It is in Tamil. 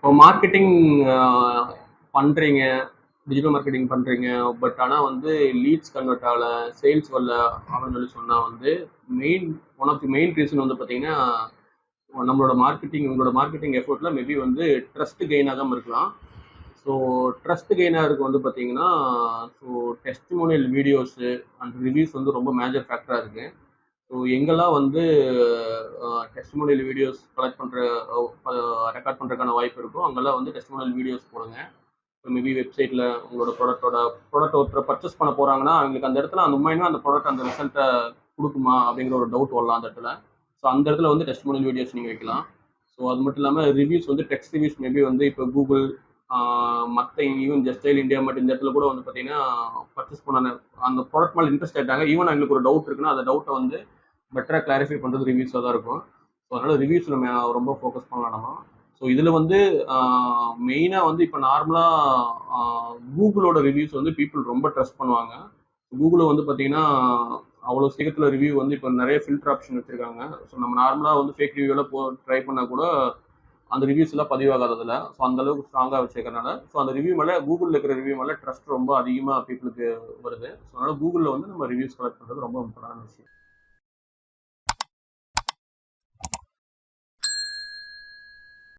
இப்போ மார்க்கெட்டிங் பண்ணுறீங்க, டிஜிட்டல் மார்க்கெட்டிங் பண்ணுறீங்க. பட் ஆனால் வந்து லீட்ஸ் கன்வெர்ட் ஆகல, சேல்ஸ் வரல அப்படின்னு சொல்லி சொன்னால் வந்து main one of the main reason வந்து பார்த்தீங்கன்னா உங்களோட மார்க்கெட்டிங் எஃபோர்ட்டில் மேபி வந்து ட்ரஸ்ட் கெயின் ஆகாமல் இருக்கலாம். ஸோ ட்ரஸ்ட் கெயின் ஆகிறதுக்கு வந்து பார்த்தீங்கன்னா so testimonial videos and reviews வந்து ரொம்ப மேஜர் ஃபேக்டராக இருக்குது. ஸோ எங்கெல்லாம் வந்து டெஸ்டிமோனியல் வீடியோஸ் கலெக்ட் பண்ணுற ரெக்கார்ட் பண்ணுறதுக்கான வாய்ப்பு இருக்கோ அங்கெல்லாம் வந்து டெஸ்டிமோனியல் வீடியோஸ் போடுங்க. மேபி வெப்சைட்டில் உங்களோட ப்ராடக்ட் ஒருத்தர் பர்ச்சேஸ் பண்ண போகிறாங்கன்னா அவங்களுக்கு அந்த இடத்துல அந்த உண்மையுமே அந்த ப்ராடக்ட் அந்த ரிசல்ட்டை கொடுக்குமா அப்படிங்கிற ஒரு டவுட் வரலாம் அந்த இடத்துல. ஸோ அந்த இடத்துல வந்து டெஸ்டிமோனியல் வீடியோஸ் நீங்கள் வைக்கலாம். ஸோ அது மட்டும் இல்லாமல் ரிவ்யூஸ் வந்து டெக்ஸ்ட் ரிவ்யூஸ் மேபி வந்து இப்போ கூகுள் மற்ற ஈவன் ஜஸ்டைல் இந்தியா மட்டும் இந்த இடத்துல கூட வந்து பார்த்தீங்கன்னா பர்ச்சேஸ் பண்ண அந்த ப்ராடக்ட் மேலே இன்ட்ரெஸ்ட் ஆகிட்டாங்க. ஈவன் அவங்களுக்கு ஒரு டவுட் இருக்குன்னா அந்த டவுட்டை வந்து பெட்டராக கிளாரிஃபை பண்ணுறது ரிவ்யூஸாக தான் இருக்கும். ஸோ அதனால் ரிவ்யூஸ் நம்ம ரொம்ப ஃபோக்கஸ் பண்ணலாம் நம்ம. ஸோ இதில் வந்து மெயினாக வந்து இப்போ நார்மலாக கூகுளோட ரிவ்யூஸ் வந்து பீப்புள் ரொம்ப ட்ரஸ்ட் பண்ணுவாங்க. கூகுளில் வந்து பார்த்தீங்கன்னா அவ்வளோ சீக்கிரத்தில் ரிவ்யூ வந்து இப்போ நிறைய ஃபில்டர் ஆப்ஷன் வச்சுருக்காங்க. ஸோ நம்ம நார்மலாக வந்து ஃபேக் ரிவ்யூவில் ட்ரை பண்ணால் கூட அந்த ரிவ்யூஸ் எல்லாம் பதிவாகாததில்ல. ஸோ அந்த அளவுக்கு ஸ்ட்ராங்காக வச்சுருக்கறனால ஸோ அந்த ரிவ்யூ மேலே கூகுளில் இருக்கிற ரிவ்யூ மேலே ட்ரஸ்ட் ரொம்ப அதிகமாக பீப்புளுக்கு வருது. ஸோ அதனால் கூகுளில் வந்து நம்ம ரிவ்யூஸ் கலெக்ட் பண்ணுறது ரொம்ப இம்பார்ட்டன்டான விஷயம்.